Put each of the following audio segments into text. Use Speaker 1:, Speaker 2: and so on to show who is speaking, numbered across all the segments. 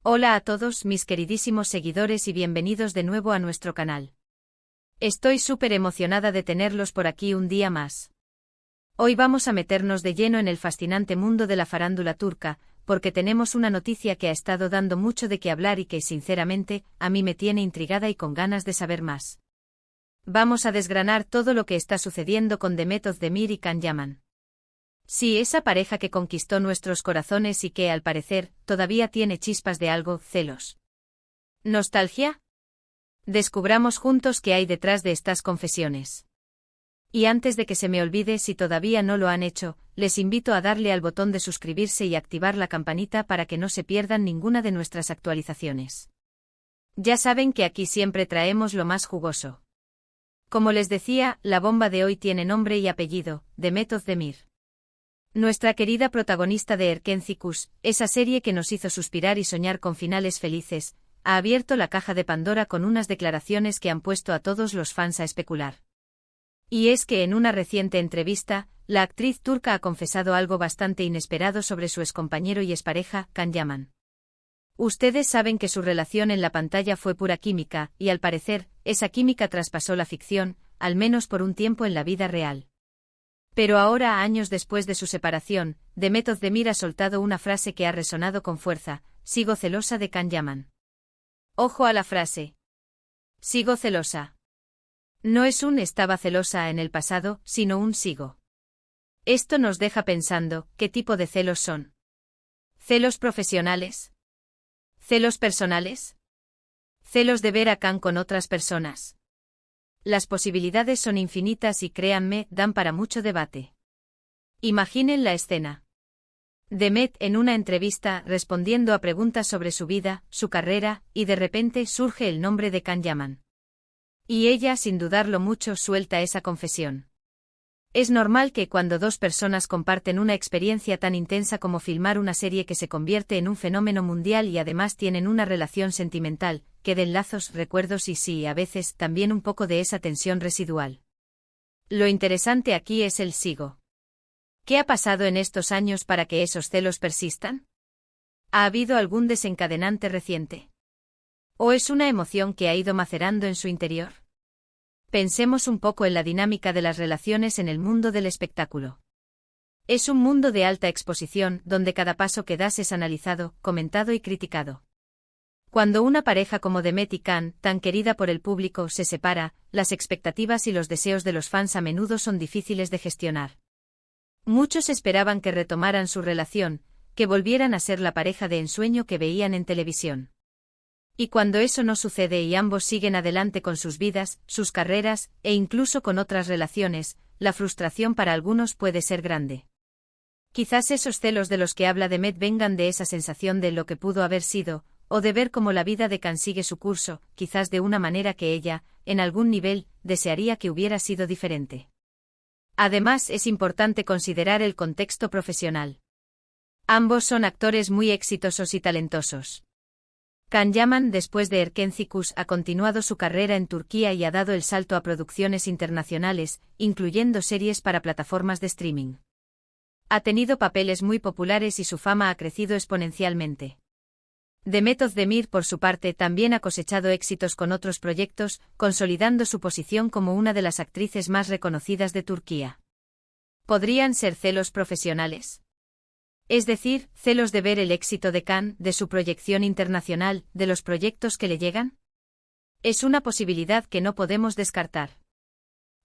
Speaker 1: Hola a todos mis queridísimos seguidores y bienvenidos de nuevo a nuestro canal. Estoy súper emocionada de tenerlos por aquí un día más. Hoy vamos a meternos de lleno en el fascinante mundo de la farándula turca, porque tenemos una noticia que ha estado dando mucho de qué hablar y que, sinceramente, a mí me tiene intrigada y con ganas de saber más. Vamos a desgranar todo lo que está sucediendo con Demet Özdemir y Can Yaman. Sí, esa pareja que conquistó nuestros corazones y que, al parecer, todavía tiene chispas de algo, celos. ¿Nostalgia? Descubramos juntos qué hay detrás de estas confesiones. Y antes de que se me olvide, si todavía no lo han hecho, les invito a darle al botón de suscribirse y activar la campanita para que no se pierdan ninguna de nuestras actualizaciones. Ya saben que aquí siempre traemos lo más jugoso. Como les decía, la bomba de hoy tiene nombre y apellido, Demet Özdemir. Nuestra querida protagonista de Erkenci-Kuş, esa serie que nos hizo suspirar y soñar con finales felices, ha abierto la caja de Pandora con unas declaraciones que han puesto a todos los fans a especular. Y es que en una reciente entrevista, la actriz turca ha confesado algo bastante inesperado sobre su excompañero y expareja, Can Yaman. Ustedes saben que su relación en la pantalla fue pura química, y al parecer, esa química traspasó la ficción, al menos por un tiempo en la vida real. Pero ahora, años después de su separación, Demet Özdemir ha soltado una frase que ha resonado con fuerza: sigo celosa de Can Yaman. Ojo a la frase. Sigo celosa. No es un estaba celosa en el pasado, sino un sigo. Esto nos deja pensando, ¿qué tipo de celos son? ¿Celos profesionales? ¿Celos personales? ¿Celos de ver a Can con otras personas? Las posibilidades son infinitas y, créanme, dan para mucho debate. Imaginen la escena. Demet en una entrevista respondiendo a preguntas sobre su vida, su carrera, y de repente surge el nombre de Can Yaman. Y ella, sin dudarlo mucho, suelta esa confesión. Es normal que cuando dos personas comparten una experiencia tan intensa como filmar una serie que se convierte en un fenómeno mundial y además tienen una relación sentimental, queden lazos, recuerdos y sí, a veces, también un poco de esa tensión residual. Lo interesante aquí es el sigo. ¿Qué ha pasado en estos años para que esos celos persistan? ¿Ha habido algún desencadenante reciente? ¿O es una emoción que ha ido macerando en su interior? Pensemos un poco en la dinámica de las relaciones en el mundo del espectáculo. Es un mundo de alta exposición, donde cada paso que das es analizado, comentado y criticado. Cuando una pareja como Demet y Can, tan querida por el público, se separa, las expectativas y los deseos de los fans a menudo son difíciles de gestionar. Muchos esperaban que retomaran su relación, que volvieran a ser la pareja de ensueño que veían en televisión. Y cuando eso no sucede y ambos siguen adelante con sus vidas, sus carreras, e incluso con otras relaciones, la frustración para algunos puede ser grande. Quizás esos celos de los que habla Demet vengan de esa sensación de lo que pudo haber sido, o de ver cómo la vida de Can sigue su curso, quizás de una manera que ella, en algún nivel, desearía que hubiera sido diferente. Además, es importante considerar el contexto profesional. Ambos son actores muy exitosos y talentosos. Can Yaman, después de Erkenci-Kuş, ha continuado su carrera en Turquía y ha dado el salto a producciones internacionales, incluyendo series para plataformas de streaming. Ha tenido papeles muy populares y su fama ha crecido exponencialmente. Demet Özdemir, por su parte, también ha cosechado éxitos con otros proyectos, consolidando su posición como una de las actrices más reconocidas de Turquía. ¿Podrían ser celos profesionales? Es decir, celos de ver el éxito de Can, de su proyección internacional, de los proyectos que le llegan. Es una posibilidad que no podemos descartar.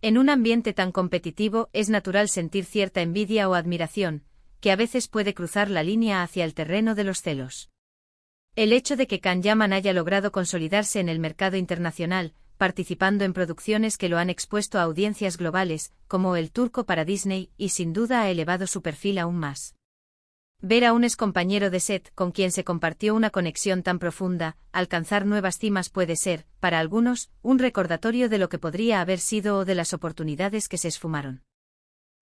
Speaker 1: En un ambiente tan competitivo es natural sentir cierta envidia o admiración, que a veces puede cruzar la línea hacia el terreno de los celos. El hecho de que Can Yaman haya logrado consolidarse en el mercado internacional, participando en producciones que lo han expuesto a audiencias globales, como El Turco para Disney, y sin duda ha elevado su perfil aún más. Ver a un excompañero de set con quien se compartió una conexión tan profunda, alcanzar nuevas cimas puede ser, para algunos, un recordatorio de lo que podría haber sido o de las oportunidades que se esfumaron.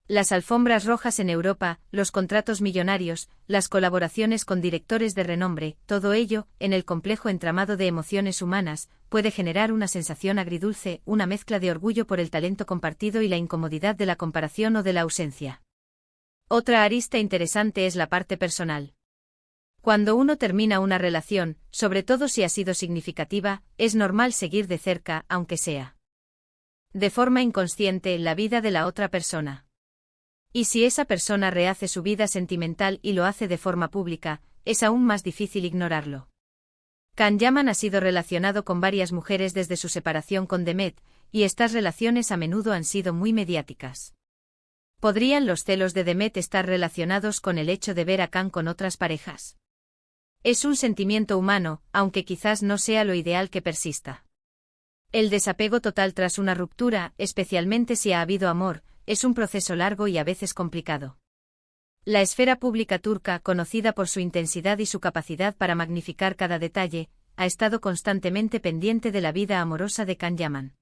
Speaker 1: Las alfombras rojas en Europa, los contratos millonarios, las colaboraciones con directores de renombre, todo ello, en el complejo entramado de emociones humanas, puede generar una sensación agridulce, una mezcla de orgullo por el talento compartido y la incomodidad de la comparación o de la ausencia. Otra arista interesante es la parte personal. Cuando uno termina una relación, sobre todo si ha sido significativa, es normal seguir de cerca, aunque sea de forma inconsciente, la vida de la otra persona. Y si esa persona rehace su vida sentimental y lo hace de forma pública, es aún más difícil ignorarlo. Can Yaman ha sido relacionado con varias mujeres desde su separación con Demet, y estas relaciones a menudo han sido muy mediáticas. ¿Podrían los celos de Demet estar relacionados con el hecho de ver a Can con otras parejas? Es un sentimiento humano, aunque quizás no sea lo ideal que persista. El desapego total tras una ruptura, especialmente si ha habido amor, es un proceso largo y a veces complicado. La esfera pública turca, conocida por su intensidad y su capacidad para magnificar cada detalle, ha estado constantemente pendiente de la vida amorosa de Can Yaman.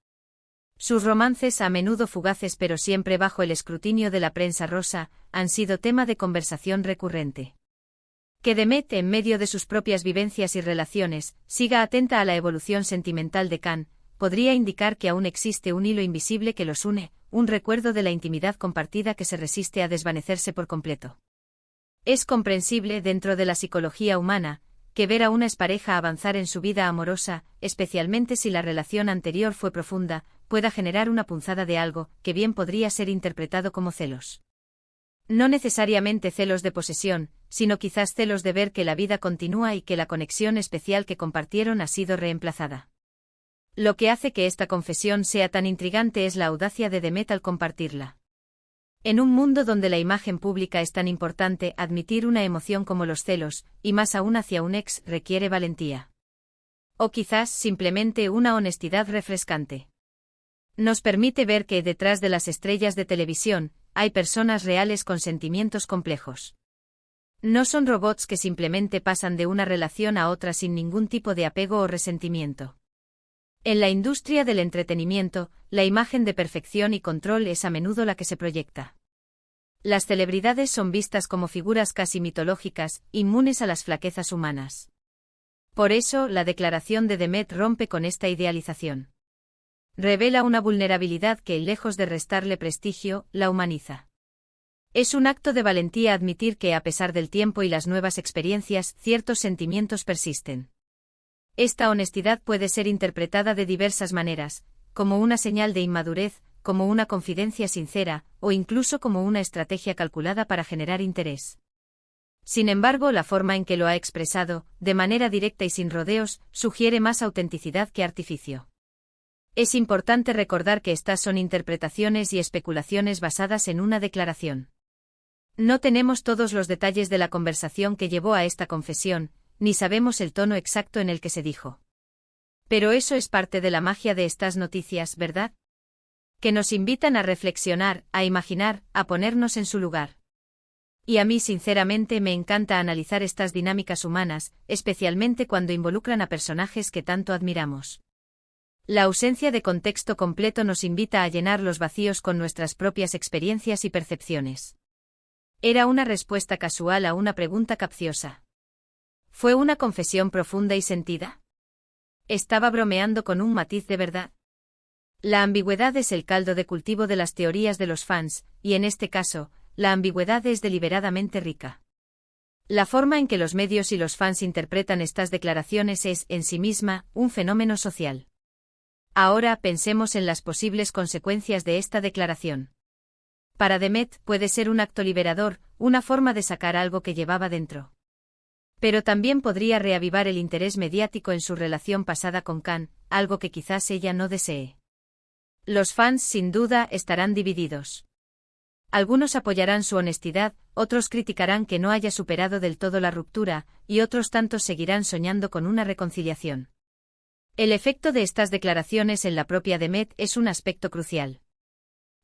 Speaker 1: Sus romances, a menudo fugaces pero siempre bajo el escrutinio de la prensa rosa, han sido tema de conversación recurrente. Que Demet, en medio de sus propias vivencias y relaciones, siga atenta a la evolución sentimental de Can, podría indicar que aún existe un hilo invisible que los une, un recuerdo de la intimidad compartida que se resiste a desvanecerse por completo. Es comprensible dentro de la psicología humana, que ver a una expareja avanzar en su vida amorosa, especialmente si la relación anterior fue profunda, pueda generar una punzada de algo, que bien podría ser interpretado como celos. No necesariamente celos de posesión, sino quizás celos de ver que la vida continúa y que la conexión especial que compartieron ha sido reemplazada. Lo que hace que esta confesión sea tan intrigante es la audacia de Demet al compartirla. En un mundo donde la imagen pública es tan importante, admitir una emoción como los celos, y más aún hacia un ex, requiere valentía. O quizás simplemente una honestidad refrescante. Nos permite ver que detrás de las estrellas de televisión, hay personas reales con sentimientos complejos. No son robots que simplemente pasan de una relación a otra sin ningún tipo de apego o resentimiento. En la industria del entretenimiento, la imagen de perfección y control es a menudo la que se proyecta. Las celebridades son vistas como figuras casi mitológicas, inmunes a las flaquezas humanas. Por eso, la declaración de Demet rompe con esta idealización. Revela una vulnerabilidad que, lejos de restarle prestigio, la humaniza. Es un acto de valentía admitir que, a pesar del tiempo y las nuevas experiencias, ciertos sentimientos persisten. Esta honestidad puede ser interpretada de diversas maneras, como una señal de inmadurez, como una confidencia sincera, o incluso como una estrategia calculada para generar interés. Sin embargo, la forma en que lo ha expresado, de manera directa y sin rodeos, sugiere más autenticidad que artificio. Es importante recordar que estas son interpretaciones y especulaciones basadas en una declaración. No tenemos todos los detalles de la conversación que llevó a esta confesión, ni sabemos el tono exacto en el que se dijo. Pero eso es parte de la magia de estas noticias, ¿verdad? Que nos invitan a reflexionar, a imaginar, a ponernos en su lugar. Y a mí sinceramente me encanta analizar estas dinámicas humanas, especialmente cuando involucran a personajes que tanto admiramos. La ausencia de contexto completo nos invita a llenar los vacíos con nuestras propias experiencias y percepciones. Era una respuesta casual a una pregunta capciosa. ¿Fue una confesión profunda y sentida? ¿Estaba bromeando con un matiz de verdad? La ambigüedad es el caldo de cultivo de las teorías de los fans, y en este caso, la ambigüedad es deliberadamente rica. La forma en que los medios y los fans interpretan estas declaraciones es, en sí misma, un fenómeno social. Ahora pensemos en las posibles consecuencias de esta declaración. Para Demet puede ser un acto liberador, una forma de sacar algo que llevaba dentro. Pero también podría reavivar el interés mediático en su relación pasada con Can, algo que quizás ella no desee. Los fans, sin duda, estarán divididos. Algunos apoyarán su honestidad, otros criticarán que no haya superado del todo la ruptura, y otros tantos seguirán soñando con una reconciliación. El efecto de estas declaraciones en la propia Demet es un aspecto crucial.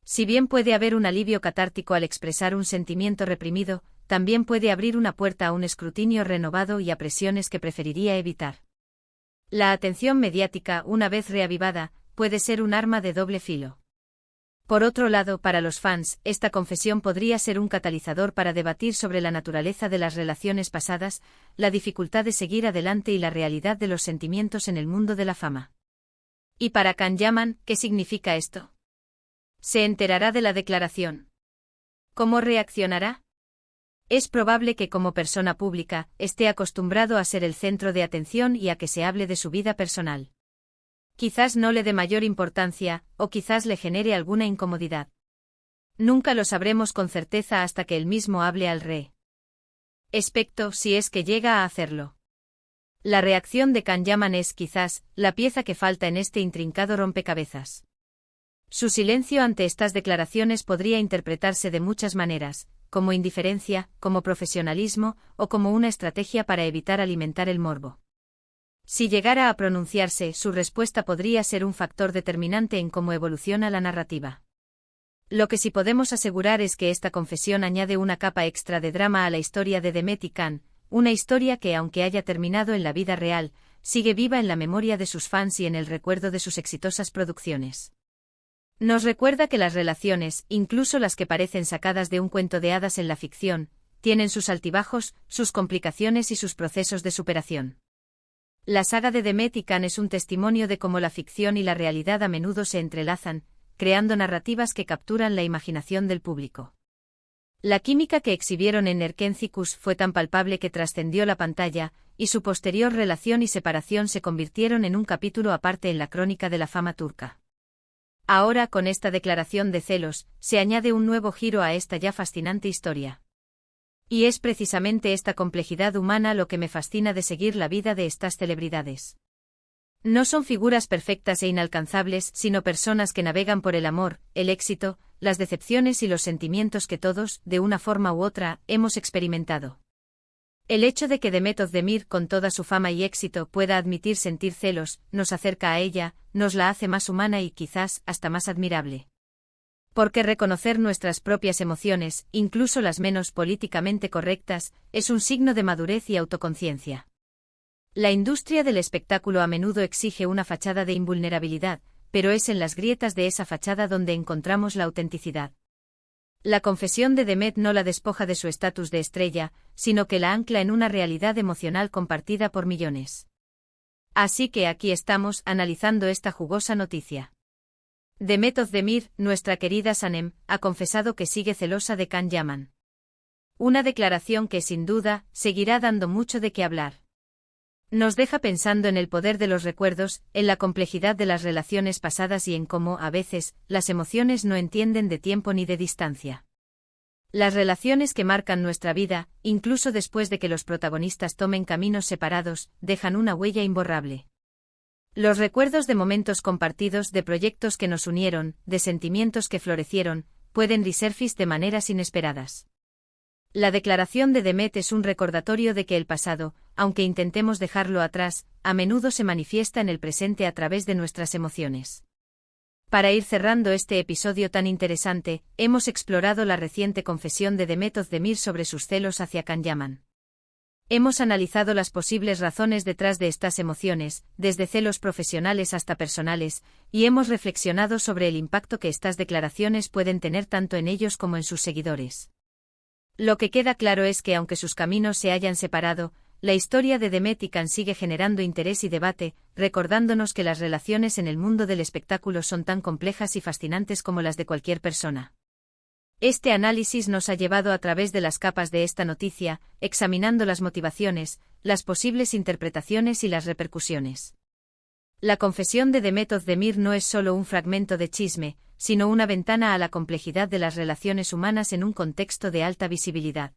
Speaker 1: Si bien puede haber un alivio catártico al expresar un sentimiento reprimido, también puede abrir una puerta a un escrutinio renovado y a presiones que preferiría evitar. La atención mediática, una vez reavivada, puede ser un arma de doble filo. Por otro lado, para los fans, esta confesión podría ser un catalizador para debatir sobre la naturaleza de las relaciones pasadas, la dificultad de seguir adelante y la realidad de los sentimientos en el mundo de la fama. ¿Y para Can Yaman, qué significa esto? ¿Se enterará de la declaración? ¿Cómo reaccionará? Es probable que como persona pública, esté acostumbrado a ser el centro de atención y a que se hable de su vida personal. Quizás no le dé mayor importancia, o quizás le genere alguna incomodidad. Nunca lo sabremos con certeza hasta que él mismo hable al respecto, si es que llega a hacerlo. La reacción de Can Yaman es, quizás, la pieza que falta en este intrincado rompecabezas. Su silencio ante estas declaraciones podría interpretarse de muchas maneras, como indiferencia, como profesionalismo, o como una estrategia para evitar alimentar el morbo. Si llegara a pronunciarse, su respuesta podría ser un factor determinante en cómo evoluciona la narrativa. Lo que sí podemos asegurar es que esta confesión añade una capa extra de drama a la historia de Demet y Can, una historia que, aunque haya terminado en la vida real, sigue viva en la memoria de sus fans y en el recuerdo de sus exitosas producciones. Nos recuerda que las relaciones, incluso las que parecen sacadas de un cuento de hadas en la ficción, tienen sus altibajos, sus complicaciones y sus procesos de superación. La saga de Demet y Can es un testimonio de cómo la ficción y la realidad a menudo se entrelazan, creando narrativas que capturan la imaginación del público. La química que exhibieron en Erkencikus fue tan palpable que trascendió la pantalla, y su posterior relación y separación se convirtieron en un capítulo aparte en la crónica de la fama turca. Ahora, con esta declaración de celos, se añade un nuevo giro a esta ya fascinante historia. Y es precisamente esta complejidad humana lo que me fascina de seguir la vida de estas celebridades. No son figuras perfectas e inalcanzables, sino personas que navegan por el amor, el éxito, las decepciones y los sentimientos que todos, de una forma u otra, hemos experimentado. El hecho de que Demet Özdemir, con toda su fama y éxito, pueda admitir sentir celos, nos acerca a ella, nos la hace más humana y quizás hasta más admirable. Porque reconocer nuestras propias emociones, incluso las menos políticamente correctas, es un signo de madurez y autoconciencia. La industria del espectáculo a menudo exige una fachada de invulnerabilidad, pero es en las grietas de esa fachada donde encontramos la autenticidad. La confesión de Demet no la despoja de su estatus de estrella, sino que la ancla en una realidad emocional compartida por millones. Así que aquí estamos, analizando esta jugosa noticia. Demet Özdemir, nuestra querida Sanem, ha confesado que sigue celosa de Can Yaman. Una declaración que, sin duda, seguirá dando mucho de qué hablar. Nos deja pensando en el poder de los recuerdos, en la complejidad de las relaciones pasadas y en cómo, a veces, las emociones no entienden de tiempo ni de distancia. Las relaciones que marcan nuestra vida, incluso después de que los protagonistas tomen caminos separados, dejan una huella imborrable. Los recuerdos de momentos compartidos, de proyectos que nos unieron, de sentimientos que florecieron, pueden resurgir de maneras inesperadas. La declaración de Demet es un recordatorio de que el pasado, aunque intentemos dejarlo atrás, a menudo se manifiesta en el presente a través de nuestras emociones. Para ir cerrando este episodio tan interesante, hemos explorado la reciente confesión de Demet Özdemir sobre sus celos hacia Can Yaman. Hemos analizado las posibles razones detrás de estas emociones, desde celos profesionales hasta personales, y hemos reflexionado sobre el impacto que estas declaraciones pueden tener tanto en ellos como en sus seguidores. Lo que queda claro es que aunque sus caminos se hayan separado, la historia de Demet y Can sigue generando interés y debate, recordándonos que las relaciones en el mundo del espectáculo son tan complejas y fascinantes como las de cualquier persona. Este análisis nos ha llevado a través de las capas de esta noticia, examinando las motivaciones, las posibles interpretaciones y las repercusiones. La confesión de Demet Özdemir no es solo un fragmento de chisme, sino una ventana a la complejidad de las relaciones humanas en un contexto de alta visibilidad.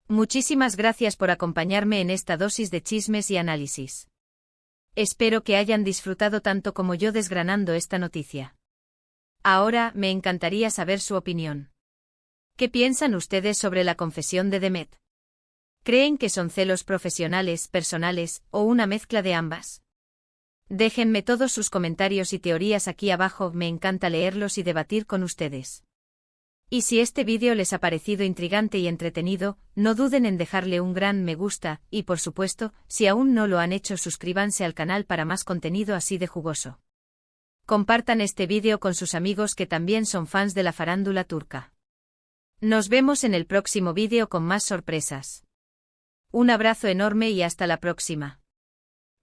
Speaker 1: Muchísimas gracias por acompañarme en esta dosis de chismes y análisis. Espero que hayan disfrutado tanto como yo desgranando esta noticia. Ahora, me encantaría saber su opinión. ¿Qué piensan ustedes sobre la confesión de Demet? ¿Creen que son celos profesionales, personales, o una mezcla de ambas? Déjenme todos sus comentarios y teorías aquí abajo, me encanta leerlos y debatir con ustedes. Y si este vídeo les ha parecido intrigante y entretenido, no duden en dejarle un gran me gusta, y por supuesto, si aún no lo han hecho, suscríbanse al canal para más contenido así de jugoso. Compartan este vídeo con sus amigos que también son fans de la farándula turca. Nos vemos en el próximo vídeo con más sorpresas. Un abrazo enorme y hasta la próxima.